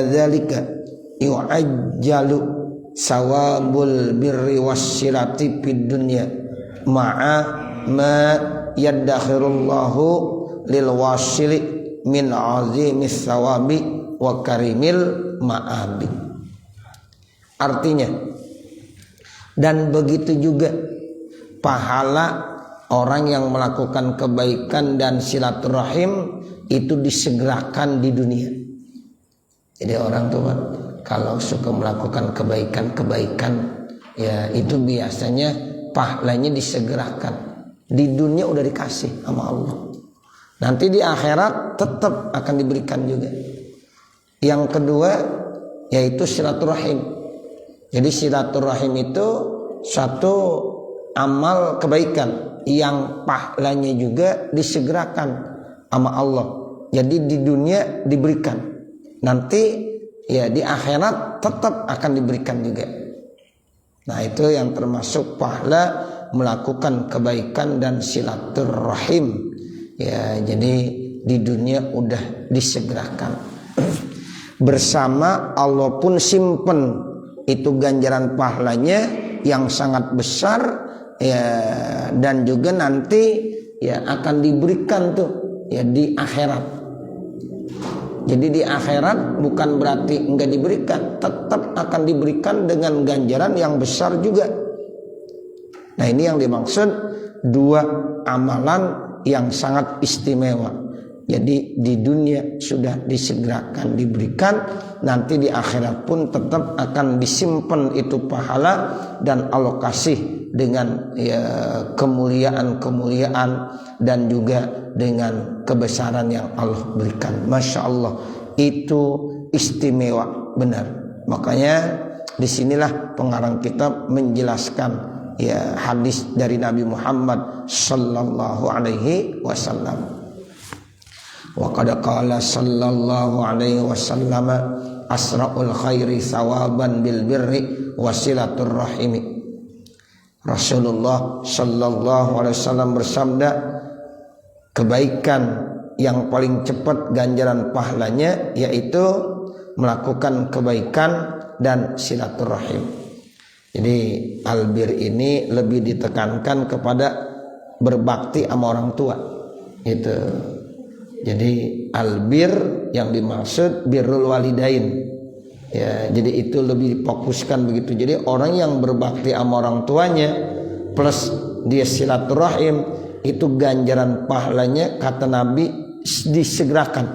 dzalika yu'ajjalu sawabul birri wassilati fid dunya ma'a ma yaddakhirullahu lil wasili min azimis sawabi wa karimil ma'abi. Artinya, dan begitu juga pahala orang yang melakukan kebaikan dan silaturahim itu disegerakan di dunia. Jadi orang tuh kalau suka melakukan kebaikan ya itu biasanya pahalanya disegerakan. Di dunia udah dikasih sama Allah. Nanti di akhirat tetap akan diberikan juga. Yang kedua yaitu silaturahim. Jadi silaturahim itu suatu amal kebaikan yang pahalanya juga disegerakan sama Allah. Jadi di dunia diberikan, nanti ya di akhirat tetap akan diberikan juga. Nah itu yang termasuk pahala melakukan kebaikan dan silaturahim. Ya jadi di dunia udah disegerakan. Bersama Allah pun simpen itu ganjaran pahalanya yang sangat besar. Ya, dan juga nanti ya akan diberikan tuh ya di akhirat. Jadi di akhirat bukan berarti enggak diberikan, tetap akan diberikan dengan ganjaran yang besar juga. Nah ini yang dimaksud dua amalan yang sangat istimewa. Jadi di dunia sudah disegerakan diberikan, nanti di akhirat pun tetap akan disimpan itu pahala dan alokasi dengan ya, kemuliaan dan juga dengan kebesaran yang Allah berikan. Masya Allah itu istimewa benar. Makanya disinilah pengarang kitab menjelaskan ya hadis dari Nabi Muhammad sallallahu alaihi wasallam. Wa qad qala sallallahu alaihi wasallam asra'ul khairi sawaban bil birri wasilatur rahimi. Rasulullah sallallahu alaihi wasallam bersabda, kebaikan yang paling cepat ganjaran pahalanya yaitu melakukan kebaikan dan silaturahim. Jadi albir ini lebih ditekankan kepada berbakti sama orang tua. Itu. Jadi albir yang dimaksud birrul walidain. Ya, jadi itu lebih difokuskan begitu. Jadi orang yang berbakti sama orang tuanya plus dia silaturahim itu ganjaran pahalanya kata Nabi disegerakan.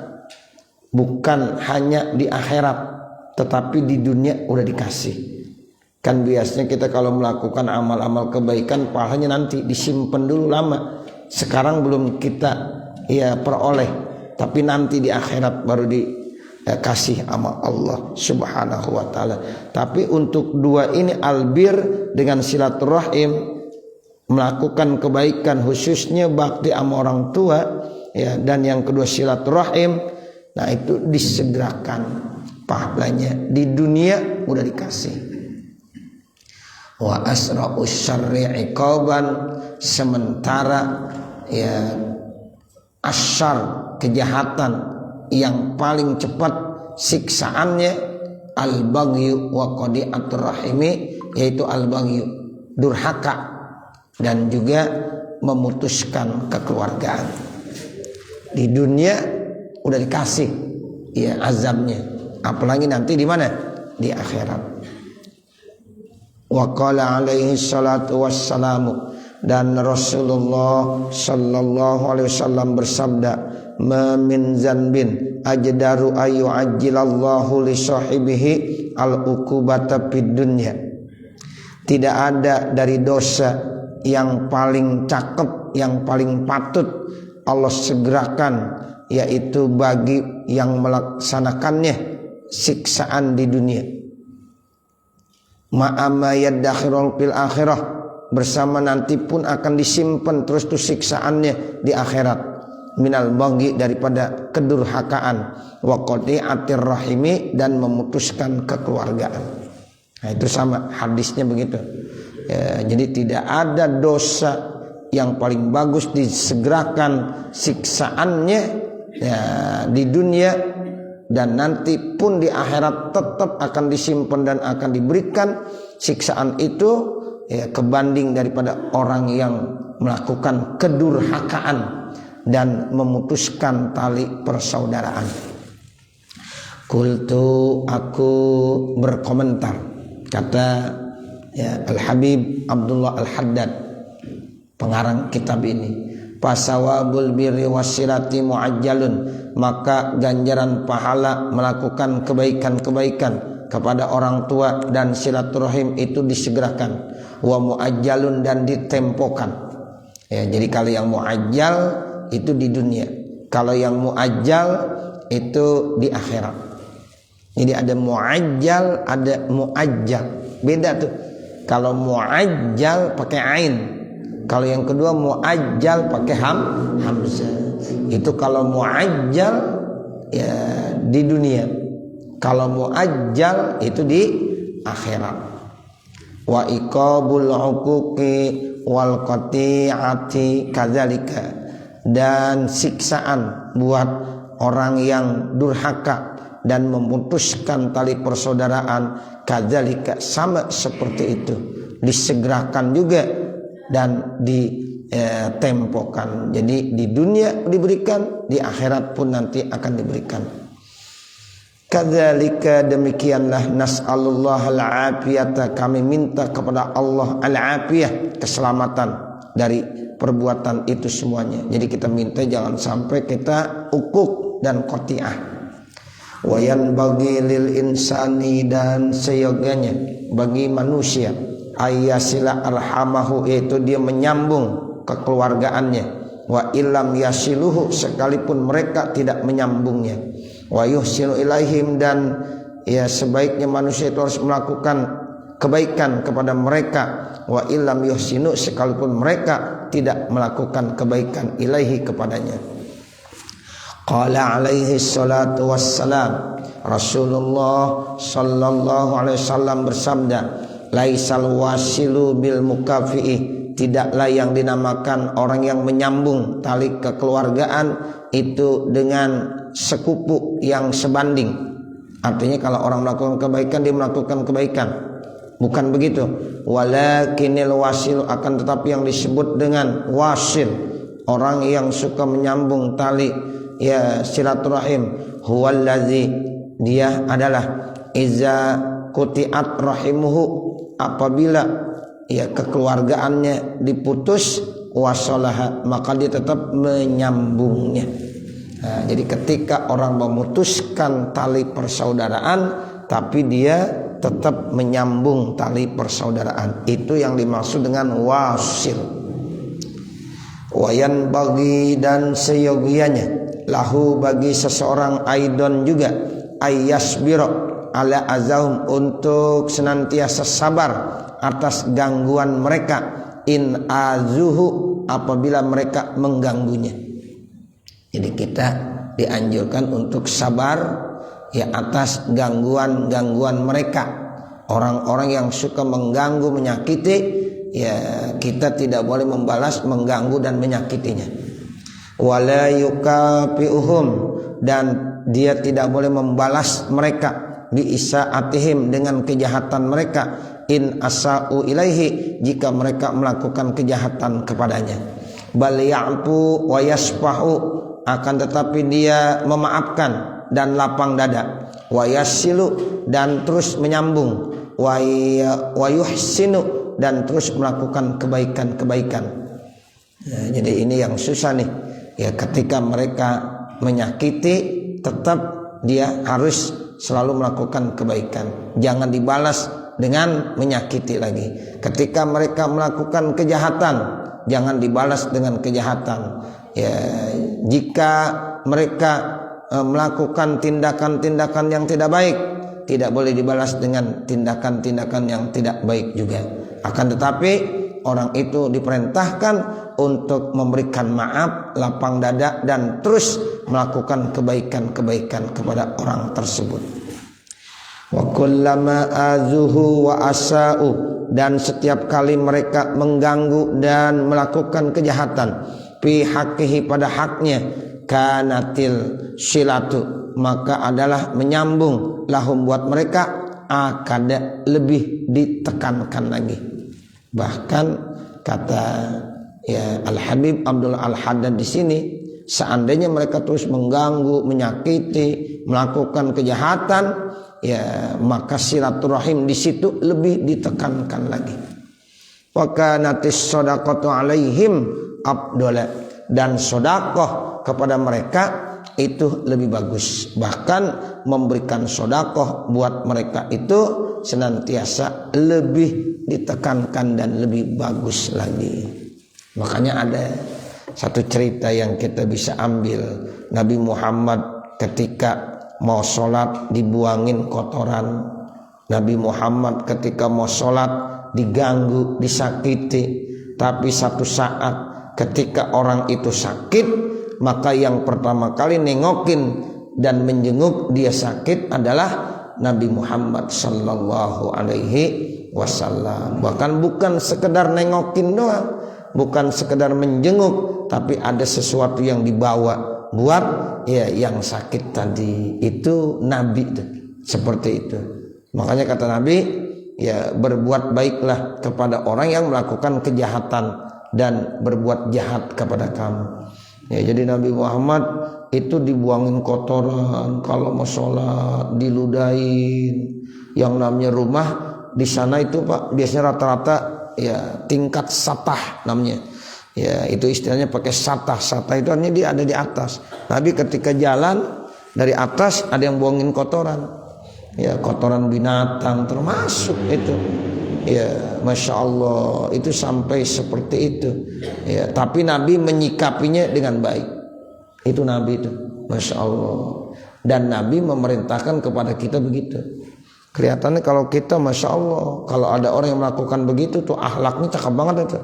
Bukan hanya di akhirat tetapi di dunia udah dikasih. Kan biasanya kita kalau melakukan amal-amal kebaikan pahalanya nanti disimpan dulu lama. Sekarang belum kita ya peroleh, tapi nanti di akhirat baru dikasih sama Allah Subhanahu wa taala. Tapi untuk dua ini albir dengan silaturahim, melakukan kebaikan khususnya bakti sama orang tua ya, dan yang kedua silaturahim, nah itu disegerakan pahalanya di dunia udah dikasih. Wa asra'us syarri iqaban, sementara ya asyar kejahatan yang paling cepat siksaannya al-baghyu wa qadi'atur rahimi, yaitu al-baghyu durhaka dan juga memutuskan kekeluargaan. Di dunia udah dikasih ya azabnya, apalagi nanti di mana? Di akhirat. Wa qala alaihi salatu wassalamu, dan Rasulullah sallallahu alaihi wasallam bersabda, ma min zanbin ajdaru ayu ajjilallahu li sahibihi al-uqubata fid dunya. Tidak ada dari dosa yang paling cakep, yang paling patut Allah segerakan, yaitu bagi yang melaksanakannya siksaan di dunia. Ma'ama yaddakhirul fil akhirah, bersama nanti pun akan disimpan terus tuh siksaannya di akhirat. Minal baghi, daripada kedurhakaan, wa qati'atir rahimi, dan memutuskan kekeluargaan. Nah itu sama hadisnya begitu ya, jadi tidak ada dosa yang paling bagus disegerakan siksaannya ya, di dunia dan nanti pun di akhirat tetap akan disimpan dan akan diberikan siksaan itu, ya, kebanding daripada orang yang melakukan kedurhakaan dan memutuskan tali persaudaraan. Qultu, aku berkomentar, kata ya Al-Habib Abdullah Al-Haddad, pengarang kitab ini, fasawabul birri wasilati muajjalun, maka ganjaran pahala melakukan kebaikan-kebaikan kepada orang tua dan silaturahim itu disegerakan, wa muajjalun, dan ditempokan. Ya, jadi kalau yang muajjal itu di dunia, kalau yang muajjal itu di akhirat. Jadi ada muajjal, ada muajjal, beda tuh. Kalau muajjal pakai ain, kalau yang kedua muajjal pakai hamzah. Itu kalau muajjal ya di dunia, kalau muajjal itu di akhirat. Wa iqabul uquqi wal qati'ati kadzalika, dan siksaan buat orang yang durhaka dan memutuskan tali persaudaraan, kadzalika, sama seperti itu, disegerakan juga dan ditempokan. Jadi di dunia diberikan, di akhirat pun nanti akan diberikan. Kadzalika, demikianlah, nas'alullah al-afiyata, kami minta kepada Allah al-afiyah, keselamatan dari perbuatan itu semuanya. Jadi kita minta jangan sampai kita ukuk dan qati'ah. Wa yanbaghi lil insani, dan seyogyanya bagi manusia, ayyasila arhamahu, yaitu dia menyambung kekeluargaannya, wa illam yasiluhu, sekalipun mereka tidak menyambungnya, wa yuhsinu ilaihim, dan ya sebaiknya manusia itu harus melakukan kebaikan kepada mereka, wa illam yuhsinu, sekalipun mereka tidak melakukan kebaikan ilaihi, kepadanya. Qala alaihi salatu wassalam, Rasulullah sallallahu alaihi wasallam bersabda, laisal wasilu bil mukafi'i, tidaklah yang dinamakan orang yang menyambung tali kekeluargaan itu dengan sekupu yang sebanding. Artinya kalau orang melakukan kebaikan, dia melakukan kebaikan, bukan begitu. Walakinil wasil, akan tetapi yang disebut dengan wasil, orang yang suka menyambung tali ya silaturahim, huwallazi, dia adalah iza quti'at rahimuhu, apabila ya kekeluargaannya diputus, wasalaha, maka dia tetap menyambungnya. Nah, jadi ketika orang memutuskan tali persaudaraan tapi dia tetap menyambung tali persaudaraan, itu yang dimaksud dengan wasil. Wayan bagi, dan seyogianya, lahu, bagi seseorang, aidon juga, ayyasbiro ala azahum, untuk senantiasa sabar atas gangguan mereka, in azuhu, apabila mereka mengganggunya. Jadi kita dianjurkan untuk sabar ya atas gangguan-gangguan mereka. Orang-orang yang suka mengganggu, menyakiti, ya kita tidak boleh membalas mengganggu dan menyakitinya. Wala yukafiuhum, dan dia tidak boleh membalas mereka bi isaatihim, dengan kejahatan mereka, in asa'u ilaihi, jika mereka melakukan kejahatan kepadanya. Bal ya'fu wa yasfahu, akan tetapi dia memaafkan dan lapang dada, wa yasilu, dan terus menyambung, wa yuhsinu, dan terus melakukan kebaikan-kebaikan. Nah, jadi ini yang susah nih ya, ketika mereka menyakiti tetap dia harus selalu melakukan kebaikan, jangan dibalas dengan menyakiti lagi. Ketika mereka melakukan kejahatan, jangan dibalas dengan kejahatan. Ya, jika mereka melakukan tindakan-tindakan yang tidak baik, tidak boleh dibalas dengan tindakan-tindakan yang tidak baik juga. Akan tetapi orang itu diperintahkan untuk memberikan maaf, lapang dada, dan terus melakukan kebaikan-kebaikan kepada orang tersebut. Wa kullama azuhu wa asa'u, dan setiap kali mereka mengganggu dan melakukan kejahatan, fi haqqihi, pada haknya, kanatil silatu, maka adalah menyambung lahum buat mereka akada lebih ditekankan lagi. Bahkan kata ya Al Habib Abdul Al Haddad di sini, seandainya mereka terus mengganggu, menyakiti, melakukan kejahatan, ya maka silaturahim di situ lebih ditekankan lagi. Wa kanatis shadaqatu alaihim afdala, dan sedekah kepada mereka itu lebih bagus. Bahkan memberikan sedekah buat mereka itu senantiasa lebih ditekankan dan lebih bagus lagi. Makanya ada satu cerita yang kita bisa ambil. Nabi Muhammad ketika mau sholat dibuangin kotoran. Nabi Muhammad ketika mau sholat diganggu, disakiti. Tapi satu saat ketika orang itu sakit, maka yang pertama kali nengokin dan menjenguk dia sakit adalah Nabi Muhammad sallallahu alaihi wasallam. Bahkan bukan sekedar nengokin doang, bukan sekedar menjenguk, tapi ada sesuatu yang dibawa buat ya yang sakit tadi. Itu Nabi itu, seperti itu. Makanya kata Nabi, ya berbuat baiklah kepada orang yang melakukan kejahatan dan berbuat jahat kepada kamu. Ya, jadi Nabi Muhammad itu dibuangin kotoran, kalau mau sholat diludahin. Yang namanya rumah di sana itu Pak biasanya rata-rata ya tingkat satah namanya. Ya itu istilahnya pakai satah. Satah itu artinya dia ada di atas. Nabi ketika jalan dari atas ada yang buangin kotoran. Ya kotoran binatang termasuk itu. Ya Masya Allah, itu sampai seperti itu. Ya tapi Nabi menyikapinya dengan baik. Itu Nabi itu, Masya Allah. Dan Nabi memerintahkan kepada kita begitu. Kelihatannya kalau kita Masya Allah, kalau ada orang yang melakukan begitu tuh akhlaknya cakep banget itu.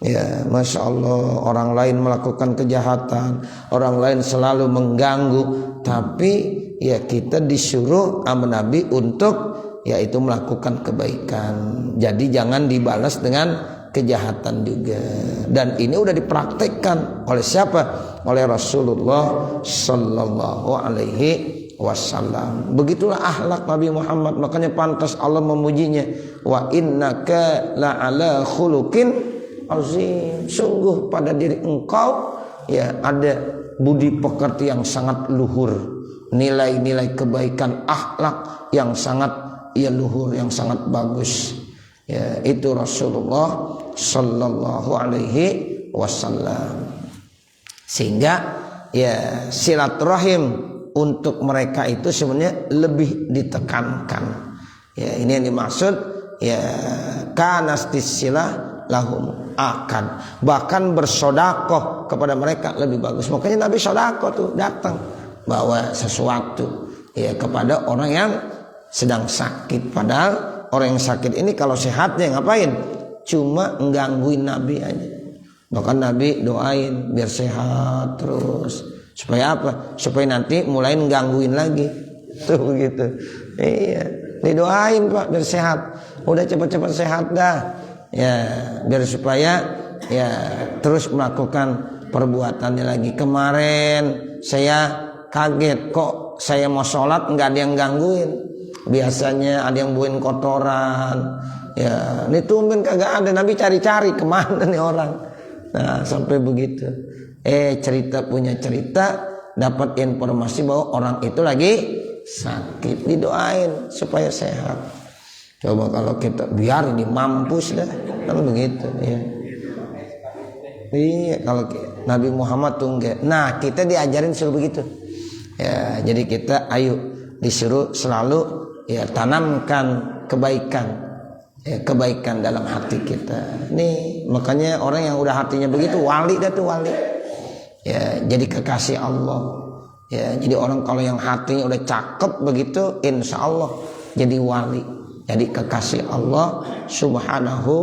Ya Masya Allah, orang lain melakukan kejahatan, orang lain selalu mengganggu, tapi ya kita disuruh sama Nabi untuk yaitu melakukan kebaikan. Jadi jangan dibalas dengan kejahatan juga. Dan ini udah dipraktekkan oleh siapa? Oleh Rasulullah sallallahu alaihi wasallam. Begitulah akhlak Nabi Muhammad, makanya pantas Allah memujinya. Wa innaka la'ala khuluqin azim. Sungguh pada diri engkau ya ada budi pekerti yang sangat luhur, nilai-nilai kebaikan, akhlak yang sangat ya luhur, yang sangat bagus. Ya itu Rasulullah sallallahu alaihi wasallam. Sehingga ya silaturahim untuk mereka itu sebenarnya lebih ditekankan. Ya ini yang dimaksud ya kanastisilah lahum akan, bahkan bersodakoh kepada mereka lebih bagus. Makanya Nabi sodakoh tuh datang bawa sesuatu ya kepada orang yang sedang sakit. Padahal orang yang sakit ini kalau sehatnya ngapain? Cuma menggangguin Nabi aja. Bahkan Nabi doain biar sehat terus. Supaya apa? Supaya nanti mulai menggangguin lagi. Tuh begitu. Iya, didoain Pak biar sehat. Udah cepat-cepat sehat dah. Ya, biar supaya ya terus melakukan perbuatannya lagi. Kemarin saya kaget kok saya mau sholat nggak ada yang gangguin. Biasanya ada yang buahin kotoran. Ya, ini tumben kagak ada. Nabi cari-cari kemana nih orang. Nah, sampai begitu. Cerita punya cerita, dapat informasi bahwa orang itu lagi sakit, didoain supaya sehat. Coba kalau kita biar ini mampus dah, kan begitu ya. Iya, kalau Nabi Muhammad tuh enggak. Nah, kita diajarin suruh begitu. Ya, jadi kita ayo disuruh selalu ya tanamkan kebaikan. Ya, kebaikan dalam hati kita. Nih, makanya orang yang udah hatinya begitu wali dah tuh wali. Ya, jadi kekasih Allah. Ya, jadi orang kalau yang hatinya udah cakep begitu, insya Allah jadi wali. Jadi kekasih Allah Subhanahu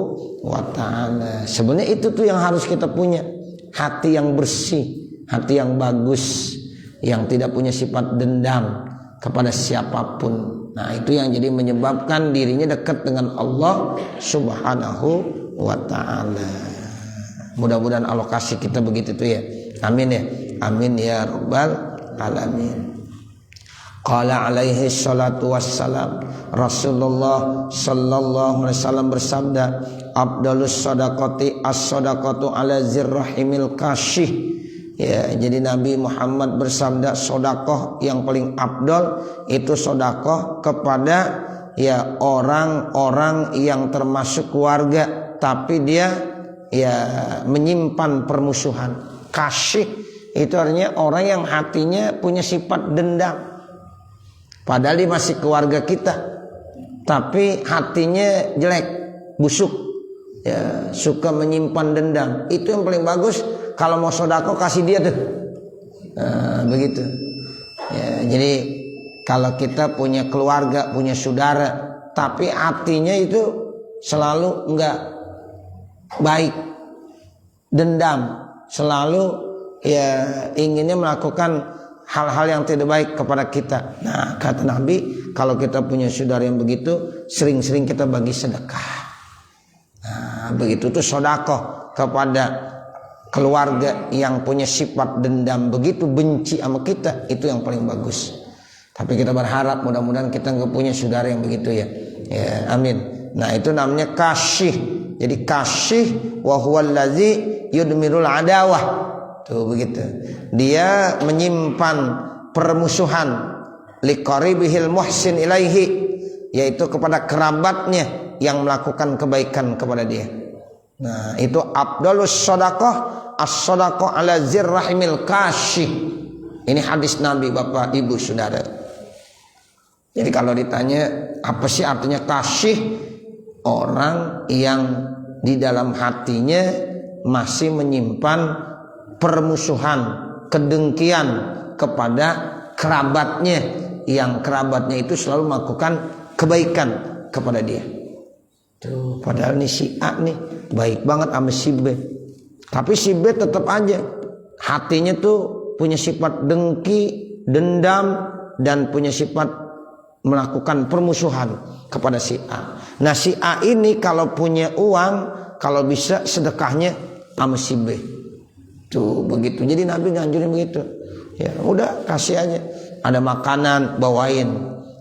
wa ta'ala. Sebenarnya itu tuh yang harus kita punya. Hati yang bersih, hati yang bagus, yang tidak punya sifat dendam kepada siapapun. Nah, itu yang jadi menyebabkan dirinya dekat dengan Allah Subhanahu wa ta'ala. Mudah-mudahan alokasi kita begitu tuh ya. Amin ya. Amin ya rabbal alamin. Qala alaihi salatu wassalam, Rasulullah sallallahu alaihi wasallam bersabda, afdalus shadaqati as-shadaqatu ala zirrahimil kasyih. Ya, jadi Nabi Muhammad bersabda, sedekah yang paling afdal itu sedekah kepada ya orang-orang yang termasuk keluarga tapi dia ya menyimpan permusuhan. Kasyih itu artinya orang yang hatinya punya sifat dendam. Padahal dia masih keluarga kita, tapi hatinya jelek, busuk, ya, suka menyimpan dendam. Itu yang paling bagus. Kalau mau sedekah kasih dia tuh, begitu. Ya, jadi kalau kita punya keluarga, punya saudara, tapi hatinya itu selalu enggak baik, dendam, selalu ya inginnya melakukan hal-hal yang tidak baik kepada kita. Nah, kata Nabi, kalau kita punya saudara yang begitu, sering-sering kita bagi sedekah. Nah, begitu tuh sedekah kepada keluarga yang punya sifat dendam, begitu benci sama kita, itu yang paling bagus. Tapi kita berharap mudah-mudahan kita nggak punya saudara yang begitu ya. Ya, amin. Nah, itu namanya kasyih. Jadi kasyih wa huwal ladzi yudmirul adawah. Tuh begitu. Dia menyimpan permusuhan liqaribihil muhsin ilaihi, yaitu kepada kerabatnya yang melakukan kebaikan kepada dia. Nah, itu afdalus shadaqah as-shadaqah ala zirrahimil kasyih. Ini hadis Nabi, Bapak Ibu Saudara. Jadi kalau ditanya apa sih artinya kasyih, orang yang di dalam hatinya masih menyimpan permusuhan, kedengkian kepada kerabatnya, yang kerabatnya itu selalu melakukan kebaikan kepada dia. Tuh, padahal nih si A nih baik banget sama si B, tapi si B tetap aja hatinya tuh punya sifat dengki, dendam, dan punya sifat melakukan permusuhan kepada si A. Nah, si A ini kalau punya uang, kalau bisa sedekahnya sama si B. Tuh begitu. Jadi Nabi nganjurin begitu. Ya udah kasih aja. Ada makanan bawain.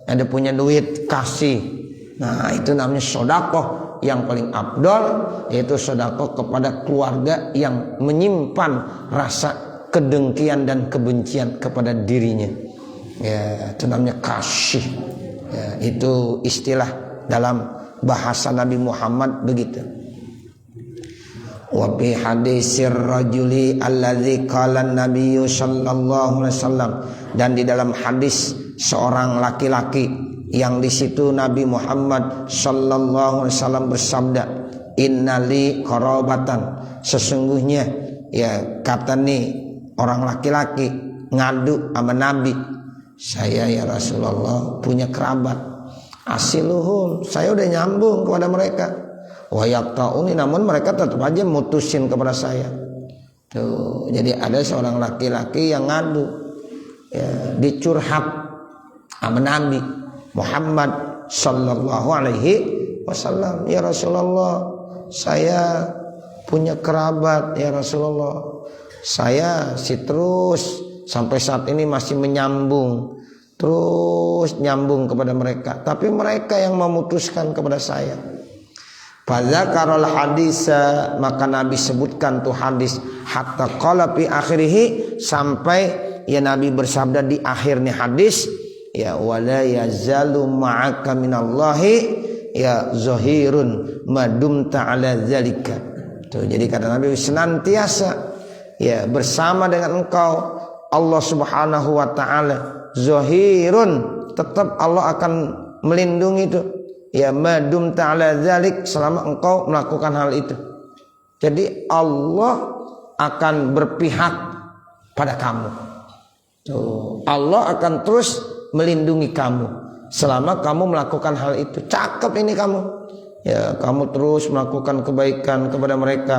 Ada punya duit kasih. Nah, itu namanya sedekah yang paling afdal, yaitu sedekah kepada keluarga yang menyimpan rasa kedengkian dan kebencian kepada dirinya. Ya, itu namanya kasih. Ya, itu istilah dalam bahasa Nabi Muhammad begitu. Wa bi hadisir rajuli alladzi qala an-nabiy sallallahu alaihi wasallam, dan di dalam hadis seorang laki-laki yang di situ Nabi Muhammad sallallahu alaihi wasallam bersabda, innali qarabatan, sesungguhnya ya kata nih orang laki-laki ngadu sama Nabi, saya ya Rasulullah punya kerabat, asiluhum, saya udah nyambung kepada mereka, wa yaqtauni, namun mereka tetap aja mutusin kepada saya. Tuh, jadi ada seorang laki-laki yang ngadu, ya, dicurhat sama Nabi Muhammad sallallahu alaihi wasallam, ya Rasulullah, saya punya kerabat ya Rasulullah, saya terus sampai saat ini masih menyambung, terus nyambung kepada mereka, tapi mereka yang memutuskan kepada saya. Fadzakarul hadisa, maka Nabi sebutkan tuh hadis, hatta qala fi akhirih, sampai ya Nabi bersabda di akhirnya hadis, ya wala yazalu ma'aka minallahi ya zahirun madumta ala zalika. Tuh, jadi kata Nabi, senantiasa ya bersama dengan engkau Allah Subhanahu wa taala, zahirun, tetap Allah akan melindungi itu, ya madum ta'ala zalik, selama engkau melakukan hal itu. Jadi Allah akan berpihak pada kamu. Tuh, Allah akan terus melindungi kamu selama kamu melakukan hal itu. Cakep ini kamu. Ya, kamu terus melakukan kebaikan kepada mereka,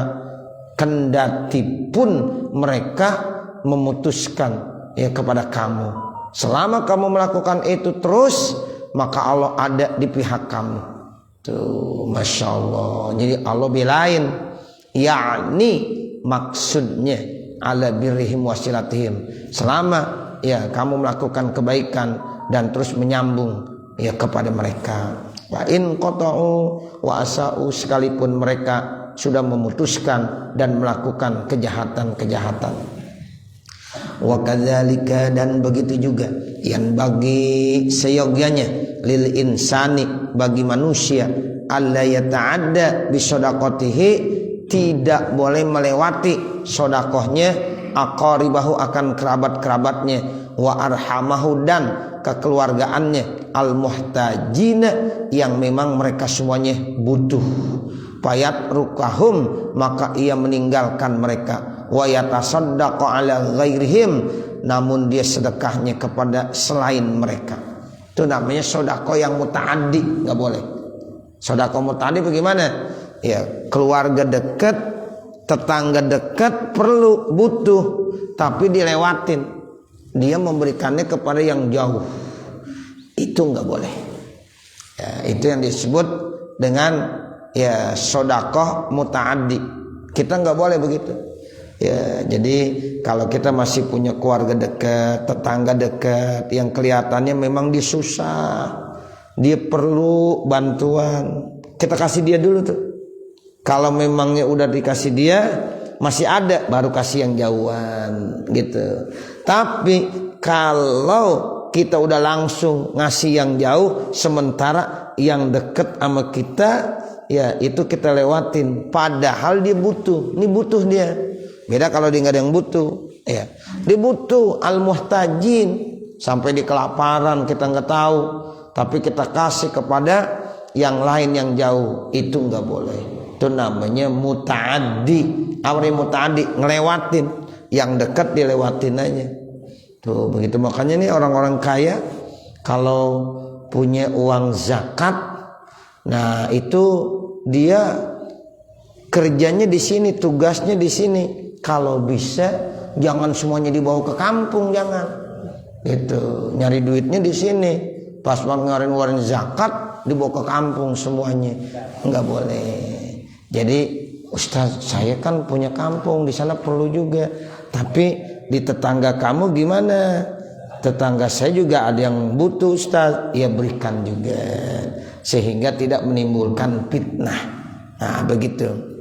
kendati pun mereka memutuskan ya kepada kamu. Selama kamu melakukan itu terus, maka Allah ada di pihak kamu. Tuh, Masya Allah. Jadi Allah belain, yakni maksudnya ala birrihim wasilatihim, selama ya kamu melakukan kebaikan dan terus menyambung ya kepada mereka. Wa in qata'u wa asa'u, sekalipun mereka sudah memutuskan dan melakukan kejahatan-kejahatan. Wa kadzalika, dan begitu juga yang bagi seyogyanya lil insani, bagi manusia, alla yata'adda bi shadaqatihi, tidak boleh melewati sodakohnya, aqaribahu, akan kerabat-kerabatnya, wa arhamahu, dan kekeluargaannya, al muhtajina, yang memang mereka semuanya butuh. Payat rukahum, maka ia meninggalkan mereka. Wa yatasaddaqu ala ghairihim, namun dia sedekahnya kepada selain mereka. Itu namanya sedekah yang mutaaddi, nggak boleh. Sedekah mutaaddi bagaimana? Ya, keluarga dekat, tetangga dekat perlu, butuh, tapi dilewatin. Dia memberikannya kepada yang jauh. Itu nggak boleh. Ya, itu yang disebut dengan ya sedekah mutaaddi. Kita nggak boleh begitu. Ya, jadi kalau kita masih punya keluarga dekat, tetangga dekat yang kelihatannya memang dia susah, dia perlu bantuan, kita kasih dia dulu tuh. Kalau memangnya udah dikasih dia masih ada, baru kasih yang jauhan gitu. Tapi kalau kita udah langsung ngasih yang jauh, sementara yang deket sama kita ya itu kita lewatin, padahal dia butuh. Ini butuh dia. Beda kalau dia nggak ada yang butuh, ya. Dia butuh al-muhtajin, sampai di kelaparan kita nggak tahu, tapi kita kasih kepada yang lain yang jauh, itu nggak boleh. Itu namanya mutaaddi. Amri mutaaddi, ngelewatin, yang dekat dilewatin aja. Tuh begitu, makanya nih orang-orang kaya kalau punya uang zakat, nah itu dia kerjanya di sini, tugasnya di sini. Kalau bisa jangan semuanya dibawa ke kampung, jangan. Gitu, nyari duitnya di sini. Pas ngeluarin zakat dibawa ke kampung semuanya, nggak boleh. Jadi Ustaz, saya kan punya kampung di sana perlu juga. Tapi di tetangga kamu gimana? Tetangga saya juga ada yang butuh Ustaz. Ya berikan juga, sehingga tidak menimbulkan fitnah. Nah begitu.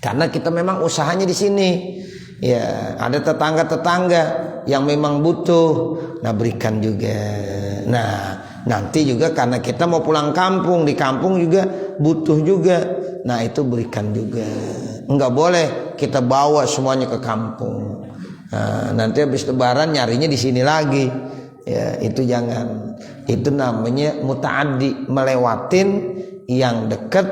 Karena kita memang usahanya di sini. Ya, ada tetangga-tetangga yang memang butuh. Nah, berikan juga. Nah, nanti juga karena kita mau pulang kampung, di kampung juga butuh juga. Nah, itu berikan juga. Enggak boleh kita bawa semuanya ke kampung. Nah, nanti habis lebaran nyarinya di sini lagi. Ya, itu jangan. Itu namanya mutaaddi, melewatin yang dekat,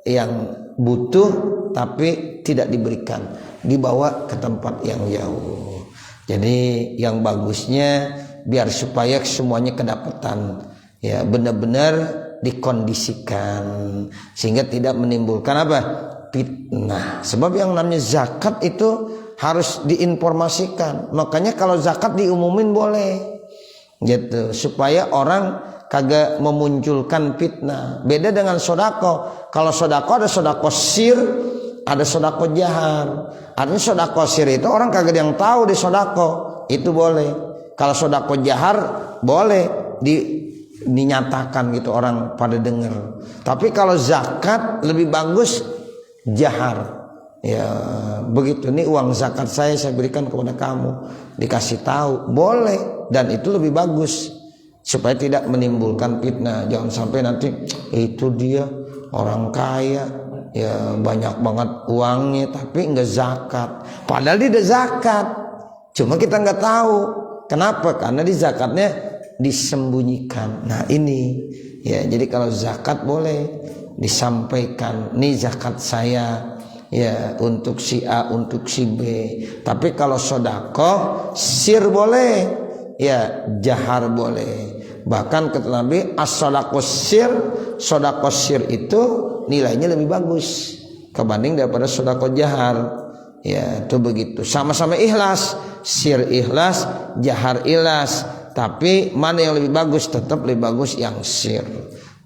yang butuh tapi tidak diberikan, dibawa ke tempat yang jauh. Jadi yang bagusnya biar supaya semuanya kedapatan, ya benar-benar dikondisikan sehingga tidak menimbulkan apa? Fitnah. Sebab yang namanya zakat itu harus diinformasikan. Makanya kalau zakat diumumin boleh, gitu, supaya orang kagak memunculkan fitnah. Beda dengan sodako. Kalau sodako ada sodako sir, ada sodako jahar. Artinya sodako sir itu orang kagak yang tahu di sodako, itu boleh. Kalau sodako jahar boleh dinyatakan gitu, orang pada dengar. Tapi kalau zakat lebih bagus jahar. Ya begitu, nih uang zakat saya berikan kepada kamu, dikasih tahu, boleh, dan itu lebih bagus supaya tidak menimbulkan fitnah. Jangan sampai nanti itu dia orang kaya, ya banyak banget uangnya tapi enggak zakat, padahal dia ada zakat, cuma kita enggak tahu. Kenapa? Karena di zakatnya disembunyikan. Nah ini ya, jadi kalau zakat boleh disampaikan, nih zakat saya ya untuk si A, untuk si B. Tapi kalau sodako sir boleh, ya jahar boleh. Bahkan kata Nabi, as-sodako sir itu nilainya lebih bagus kebanding daripada sodako jahar. Ya itu begitu, sama-sama ikhlas, sir ikhlas, jahar ikhlas, tapi mana yang lebih bagus? Tetap lebih bagus yang sir.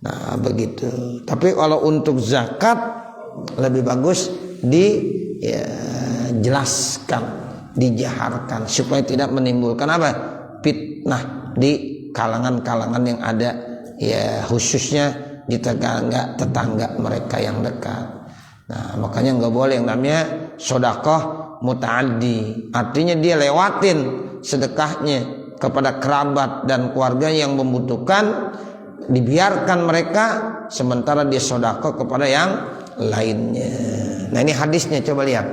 Nah begitu. Tapi kalau untuk zakat lebih bagus dijelaskan, dijaharkan supaya tidak menimbulkan apa? Fitnah, kalangan-kalangan yang ada, ya khususnya di tetangga mereka yang dekat. Nah, makanya nggak boleh yang namanya sedekah muta'addi, artinya dia lewatin sedekahnya kepada kerabat dan keluarga yang membutuhkan, dibiarkan mereka sementara dia sedekah kepada yang lainnya. Nah, ini hadisnya, coba lihat.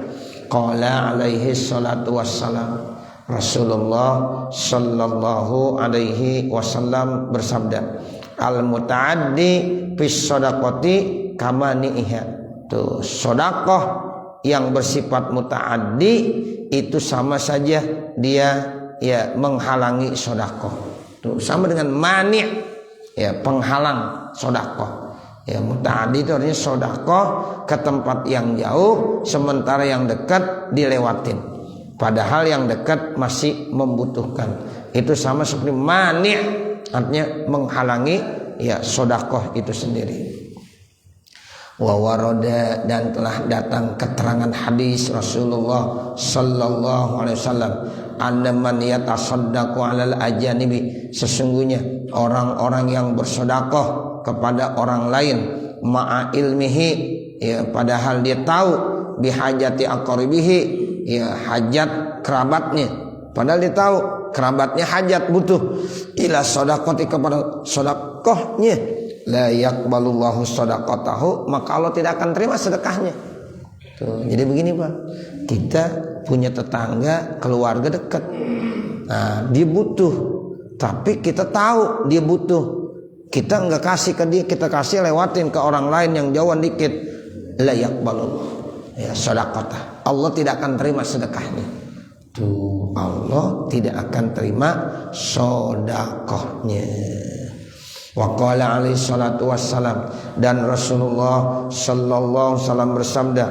Qala alaihi salatu wassalam, Rasulullah sallallahu alaihi wasallam bersabda, al muta'addi fis shadaqati kamaniha. Tuh, sedekah yang bersifat muta'addi itu sama saja dia ya menghalangi sedekah. Tuh, sama dengan mani', ya penghalang sedekah. Ya, muta'addi itu artinya sedekah ke tempat yang jauh sementara yang dekat dilewatin. Padahal yang dekat masih membutuhkan. Itu sama seperti mani', artinya menghalangi ya sedekah itu sendiri. Wa warada, dan telah datang keterangan hadis Rasulullah sallallahu alaihi wasallam, anna man yatasaddaqu 'alal ajanibi, sesungguhnya orang-orang yang bersedekah kepada orang lain, ma'a ilmihi, ya padahal dia tahu, bihajati aqribihi, ya hajat kerabatnya, padahal dia tahu kerabatnya hajat butuh, ila shadaqati, kepada sedekahnya, la yaqbalullahu shadaqatahu, maka Allah tidak akan terima sedekahnya. Tuh, jadi begini Pak, kita punya tetangga, keluarga dekat, nah dia butuh, tapi kita tahu dia butuh, kita enggak kasih ke dia, kita kasih lewatin ke orang lain yang jauhan dikit, la yaqbalullah ya shadaqatah, Allah tidak akan terima sedekahnya. Tuh, Allah tidak akan terima sedekahnya. Wa qala alaihi salatu wassalam, dan Rasulullah sallallahu alaihi wasallam bersabda,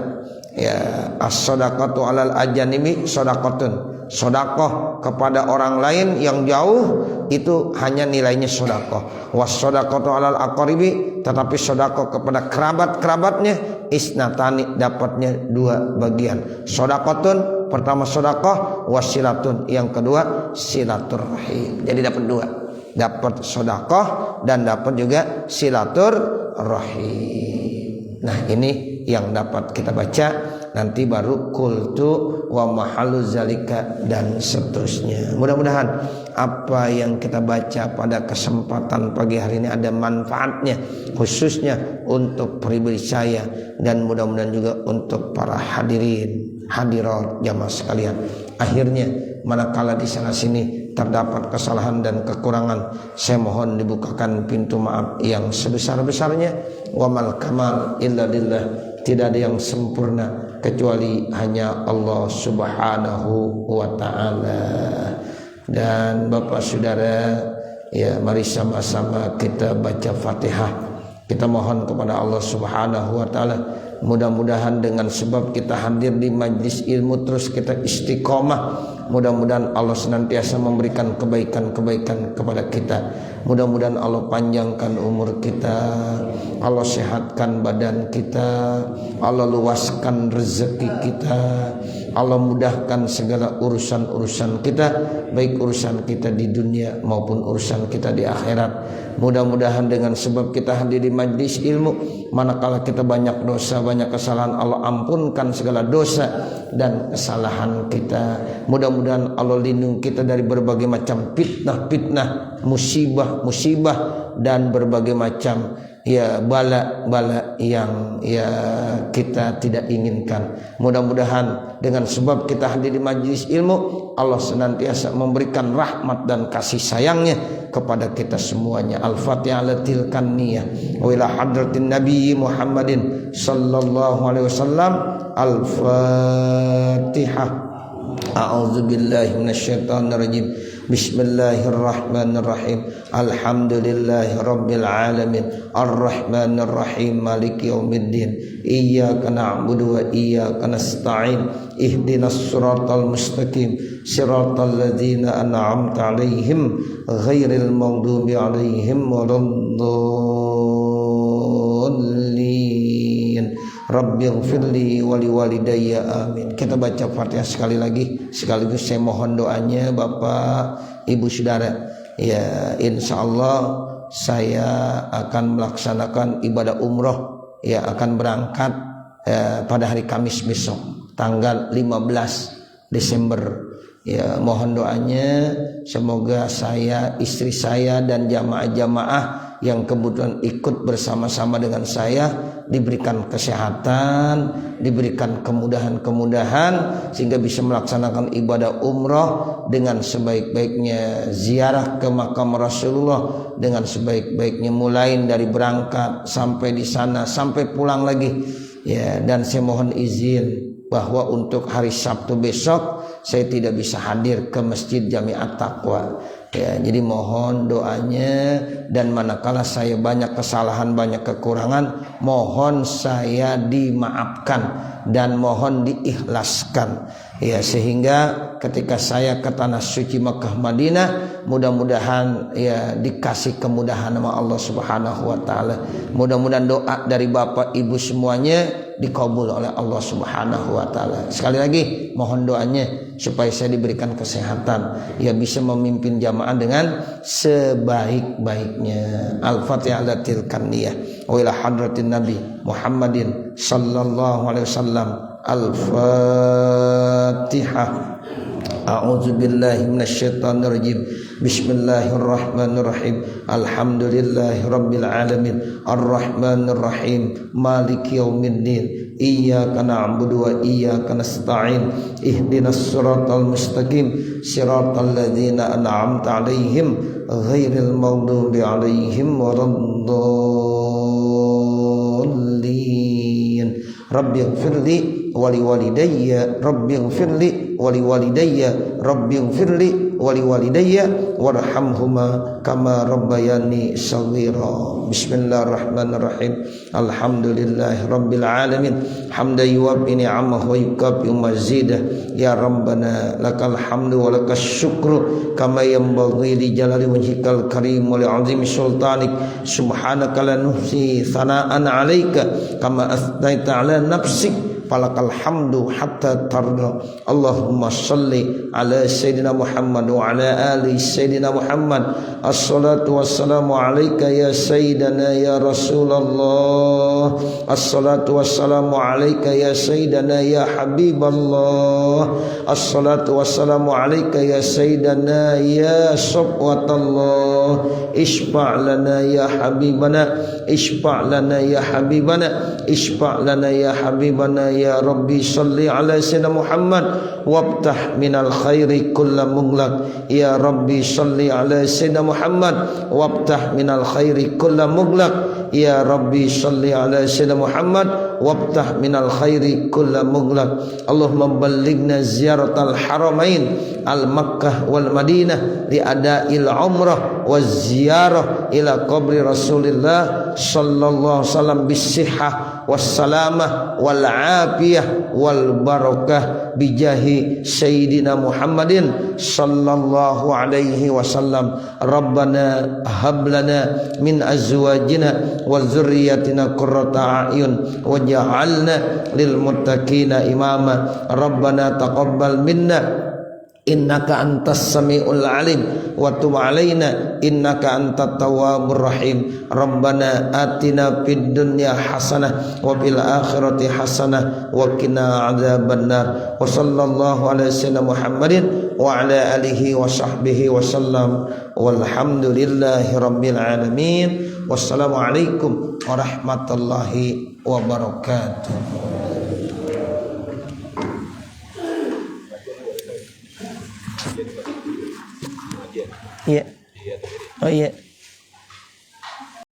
ya as-shadaqatu 'alal ajanibi shadaqatun, sedekah kepada orang lain yang jauh itu hanya nilainya sedekah. Was-shadaqatu 'alal aqribi, tetapi sedekah kepada kerabat-kerabatnya, isnatani, dapatnya dua bagian. Sedekatun, pertama sedekah, wasilatun, yang kedua silaturrahim. Jadi dapat dua, dapat sedekah dan dapat juga silaturrahim. Nah, ini yang dapat kita baca. Nanti baru kultu wa mahalu zalika dan seterusnya. Mudah-mudahan apa yang kita baca pada kesempatan pagi hari ini ada manfaatnya, khususnya untuk pribadi saya, dan mudah-mudahan juga untuk para hadirin hadirat jamaah sekalian. Akhirnya manakala di sana sini terdapat kesalahan dan kekurangan, saya mohon dibukakan pintu maaf yang sebesar-besarnya. Wa mal kamal illa lillah, tidak ada yang sempurna kecuali hanya Allah subhanahu wa ta'ala. Dan Bapak Saudara, ya mari sama-sama kita baca Fatihah. Kita mohon kepada Allah subhanahu wa ta'ala, mudah-mudahan dengan sebab kita hadir di majlis ilmu terus kita istiqomah, mudah-mudahan Allah senantiasa memberikan kebaikan-kebaikan kepada kita. Mudah-mudahan Allah panjangkan umur kita, Allah sehatkan badan kita, Allah luaskan rezeki kita, Allah mudahkan segala urusan-urusan kita, baik urusan kita di dunia maupun urusan kita di akhirat. Mudah-mudahan dengan sebab kita hadir di majlis ilmu, manakala kita banyak dosa, banyak kesalahan, Allah ampunkan segala dosa dan kesalahan kita. Mudah-mudahan Allah lindungi kita dari berbagai macam fitnah-fitnah, musibah-musibah, dan berbagai macam ya bala-bala yang ya kita tidak inginkan. Mudah-mudahan dengan sebab kita hadir di majlis ilmu, Allah senantiasa memberikan rahmat dan kasih sayangnya kepada kita semuanya. Al-Fatihah alatil kaniyah wa ila hadratin Nabi Muhammadin sallallahu alaihi wasallam. Al-Fatihah. A'udzubillahi minasyaitonir rajim. Bismillahirrahmanirrahim. Alhamdulillahi rabbil alamin. Arrahmanir rahim. Maliki yaumiddin. Iyyaka na'budu wa iyyaka nasta'in. Ihdinas siratal mustaqim. Siratal ladzina an'amta 'alaihim ghairil maghdubi 'alaihim waladdallin. Rabbighfirli wa liwalidayya amin. Kita baca Fatihah sekali lagi, sekaligus saya mohon doanya Bapak Ibu Saudara. Ya, insya Allah saya akan melaksanakan ibadah umroh, ya akan berangkat pada hari Kamis besok tanggal 15 Desember. Ya, mohon doanya semoga saya, istri saya dan jamaah-jamaah yang kebetulan ikut bersama-sama dengan saya diberikan kesehatan, diberikan kemudahan-kemudahan sehingga bisa melaksanakan ibadah umrah dengan sebaik-baiknya, ziarah ke makam Rasulullah dengan sebaik-baiknya, mulai dari berangkat sampai di sana sampai pulang lagi. Ya, dan saya mohon izin bahwa untuk hari Sabtu besok saya tidak bisa hadir ke Masjid Jami'at Taqwa. Ya, jadi mohon doanya, dan manakala saya banyak kesalahan, banyak kekurangan, mohon saya dimaafkan dan mohon diikhlaskan. Ya, sehingga ketika saya ke tanah suci Makkah Madinah, mudah-mudahan ya dikasih kemudahan sama Allah Subhanahu wa taala. Mudah-mudahan doa dari Bapak Ibu semuanya dikabul oleh Allah Subhanahu wa taala. Sekali lagi mohon doanya supaya saya diberikan kesehatan, ya bisa memimpin jamaah dengan sebaik-baiknya. Al-Fatihah ala tilkan niyah wa ila hadratin Nabi Muhammadin sallallahu alaihi wasallam. Al-Fatihah. A'udzu billahi minasyaitonir rajim. Bismillahirrahmanirrahim. Alhamdulillahirabbil alamin. Arrahmanir rahim. Maliki yaumiddin. Iyyaka na'budu wa iyyaka nasta'in. Ihdinas siratal mustaqim. Siratal ladzina an'amta 'alaihim ghairil maghdubi 'alaihim waladdallin. Rabbighfirli wali walidayya, Rabbighfirli wali walidayya, Rabbighfirli wali walidayya warhamhuma kama rabbayani shaghira. Bismillahirrahmanirrahim. Alhamdulillahi rabbil alamin. Hamdan yuwaffi ni'amahu wa yukafi mazidah. Ya Rabbana lakal hamdu wa lakas syukru kama yanbaghi li jalali wajhikal karim wa li 'azimi sultanik. Subhanaka la nuhsi thana'an 'alaika kama asnaita 'ala nafsik. Falakal hamdu hatta tarda. Allahumma salli ala Sayyidina Muhammad wa ala ali Sayyidina Muhammad. Assalatu wassalamu alaika ya Sayyidana ya Rasulullah. Assalatu wassalamu alaika ya Sayyidana ya Habiballah. Assalatu wassalamu alaika ya Sayyidana ya Safwatallah. Ishfa' lana ya Habibana, Ishfa' lana ya Habibana, Ishfa' lana ya Habibana. Ya Rabbi salli ala Sayyidina Muhammad wabtah minal khairi kulla mughlaq. Ya Rabbi salli ala Sayyidina Muhammad wabtah minal khairi kulla mughlaq. Ya Rabbi salli ala Sayyidina Muhammad wabtah minal khairi kulla mughlaq. Allahumma ballighna ziyaratal haramain al Makkah wal Madinah li ada'il umrah waz ziyarah ila qabri Rasulillah sallallahu alaihi wasallam bisihhah wassalamah wal afiyah wal barakah bijahi Sayyidina Muhammadin sallallahu alaihi wasallam. Rabbana hab lana min azwajina wa dzurriyyatina qurrata a'yun waj'alna lil muttaqina imama. Rabbana taqabbal minna innaka antas samiul alim wa tub alaina innaka antat tawwabur rahim. Rabbana atina fid dunya hasanah wa fil akhirati hasanah wa qina adzabannar. Wa sallallahu ala sayyidina Muhammadin wa ala alihi wa sahbihi wa sallam. Walhamdulillahi rabbil alamin. Wassalamu alaikum warahmatullahi wabarakatuh. Iya. Oh iya.